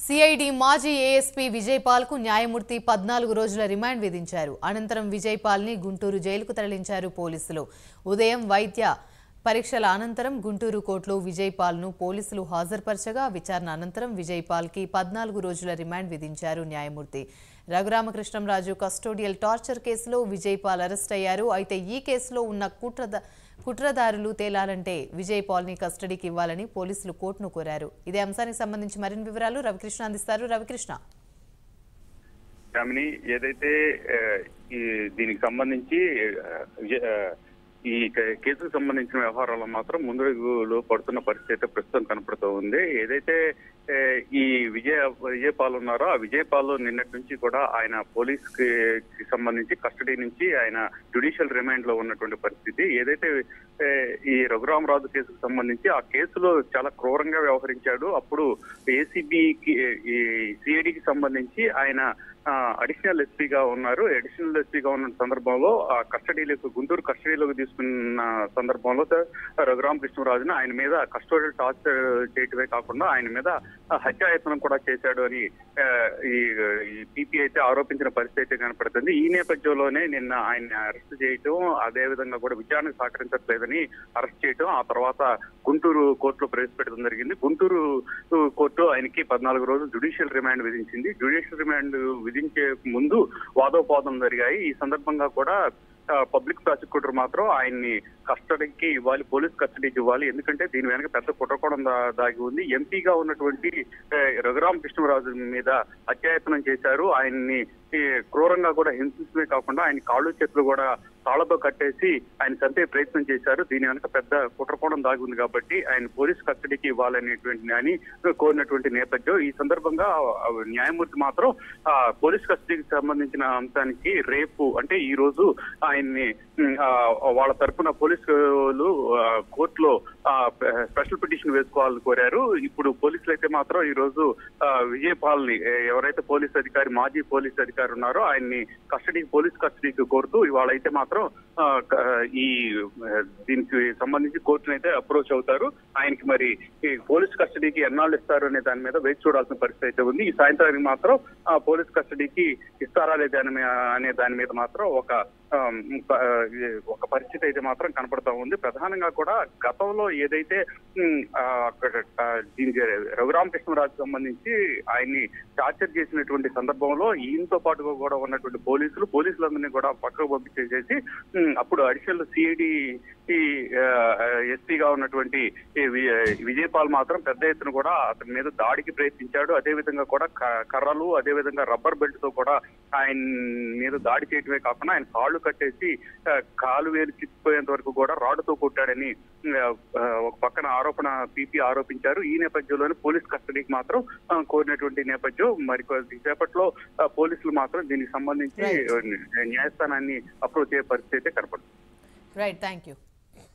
CID మాజీ ASP Vijaypal కు న్యాయమూర్తి 14 రోజుల రిమాండ్ విధించారు. అనంతరం విజయపాల్ ని గుంటూరు జైలుకు తరలించారు పోలీసులు. ఉదయం వైద్య పరీక్షల అనంతరం గుంటూరు కోర్టులో విజయపాల్ ను పోలీసులు హాజరుపరచగా విచారణ అనంతరం విజయపాల్ కి 14 రోజుల రిమాండ్ విధించారు న్యాయమూర్తి. రఘురామకృష్ణంరాజు కస్టోడియల్ టార్చర్ కేసులో విజయపాల్ అరెస్ట్ అయ్యారు. అయితే ఈ కేసులో ఉన్న కుట్రదారులు తేలాలంటే విజయపాల్ ని కస్టడీకి ఇవ్వాలని పోలీసులు కోర్టును కోరారు. ఇదే అంశానికి సంబంధించి మరిన్ని వివరాలు రవికృష్ణ అందిస్తారు. రవికృష్ణ, ఏదైతే దీనికి సంబంధించి ఈ కేసుకు సంబంధించిన వ్యవహారాల్లో మాత్రం ముందులో పడుతున్న పరిస్థితి అయితే ప్రస్తుతం కనపడుతూ ఉంది. ఏదైతే ఈ విజయపాల్ ఉన్నారో ఆ విజయపాల్ నిన్నటి నుంచి కూడా ఆయన పోలీస్ కి సంబంధించి కస్టడీ నుంచి ఆయన జ్యుడిషియల్ రిమాండ్ లో ఉన్నటువంటి పరిస్థితి. ఏదైతే ఈ రఘురామరాజు కేసుకు సంబంధించి ఆ కేసులో చాలా క్రూరంగా వ్యవహరించాడు. అప్పుడు ఏసీబీకి ఈ సిఐడికి సంబంధించి ఆయన అడిషనల్ ఎస్పీగా ఉన్నారు. అడిషనల్ ఎస్పీగా ఉన్న సందర్భంలో ఆ గుంటూరు కస్టడీలోకి తీసుకున్న సందర్భంలో రఘురామకృష్ణరాజును ఆయన మీద కస్టోడియల్ టార్చర్ చేయటమే కాకుండా ఆయన మీద హత్యాయత్నం కూడా చేశాడు అని ఈ పీపీ అయితే ఆరోపించిన పరిస్థితి అయితే కనపడుతుంది. ఈ నేపథ్యంలోనే నిన్న ఆయన అరెస్ట్ చేయటం, అదే విధంగా కూడా విచారణకు సహకరించట్లేదని అరెస్ట్ చేయటం, ఆ తర్వాత గుంటూరు కోర్టులో ప్రవేశపెట్టడం జరిగింది. గుంటూరు కోర్టు ఆయనకి 14 రోజులు జ్యుడిషియల్ రిమాండ్ విధించింది. జ్యుడిషియల్ రిమాండ్ విధించే ముందు వాదోపవాదం జరిగాయి. ఈ సందర్భంగా కూడా పబ్లిక్ ప్రాసిక్యూటర్ మాత్రం ఆయన్ని కస్టడీకి ఇవ్వాలి, పోలీస్ కస్టడీకి ఇవ్వాలి, ఎందుకంటే దీని వెనక పెద్ద కుట్రకోణం దాగి ఉంది. ఎంపీగా ఉన్నటువంటి రఘురామకృష్ణరాజు మీద అత్యాయత్నం చేశారు. ఆయన్ని క్రూరంగా కూడా హింసించడమే కాకుండా ఆయన కాళ్ళు చేతులు కూడా తాళ్లతో కట్టేసి ఆయన చంపే ప్రయత్నం చేశారు. దీని వెనక పెద్ద కుట్రకోణం దాగి ఉంది కాబట్టి ఆయన పోలీస్ కస్టడీకి ఇవ్వాలనేటువంటి అని కోరినటువంటి నేపథ్యం. ఈ సందర్భంగా న్యాయమూర్తి మాత్రం పోలీస్ కస్టడీకి సంబంధించిన అంశానికి రేపు అంటే ఈ రోజు ఆయన్ని వాళ్ళ తరఫున పోలీసులు కోర్టులో స్పెషల్ పిటిషన్ వేసుకోవాలని కోరారు. ఇప్పుడు పోలీసులు అయితే మాత్రం ఈ రోజు విజయపాల్ ని ఎవరైతే మాజీ పోలీస్ అధికారి ఉన్నారో ఆయన్ని పోలీస్ కస్టడీకి కోరుతూ ఇవాళ అయితే మాత్రం ఈ దీనికి సంబంధించి కోర్టును అయితే అప్రోచ్ అవుతారు. ఆయనకి మరి ఈ పోలీస్ కస్టడీకి ఎన్నాళ్ళు ఇస్తారు అనే దాని మీద వేచి చూడాల్సిన పరిస్థితి అయితే ఉంది. ఈ సాయంత్రానికి మాత్రం పోలీస్ కస్టడీకి ఇస్తారా లేదా అనే దాని మీద మాత్రం ఒక పరిస్థితి అయితే మాత్రం కనపడతా ఉంది. ప్రధానంగా కూడా గతంలో ఏదైతే రఘురామకృష్ణరాజు సంబంధించి ఆయన్ని టార్చర్ చేసినటువంటి సందర్భంలో ఈయనతో పాటుగా కూడా ఉన్నటువంటి పోలీసులందరినీ కూడా పక్కకు పంపించేసేసి అప్పుడు అడిషనల్ సిఐడి ఎస్పీగా ఉన్నటువంటి విజయపాల్ మాత్రం పెద్ద ఎత్తున కూడా అతని మీద దాడికి ప్రయత్నించాడు. అదేవిధంగా కూడా కర్రలు, అదేవిధంగా రబ్బర్ బెల్ట్ తో కూడా ఆయన మీద దాడి చేయటమే కాకుండా ఆయన కాళ్ళు కట్టేసి కాలు వేలు చిక్కిపోయేంత వరకు కూడా రాడ్డుతో కొట్టాడని ఒక పక్కన పీపీ ఆరోపించారు. ఈ నేపథ్యంలోనే పోలీస్ కస్టడీకి మాత్రం కోరినటువంటి నేపథ్యం. మరి కొద్దిసేపట్లో పోలీసులు మాత్రం దీనికి సంబంధించి న్యాయస్థానాన్ని అప్రోచ్ అయ్యే పరిస్థితి అయితే కనపడుతుంది. Right, thank you.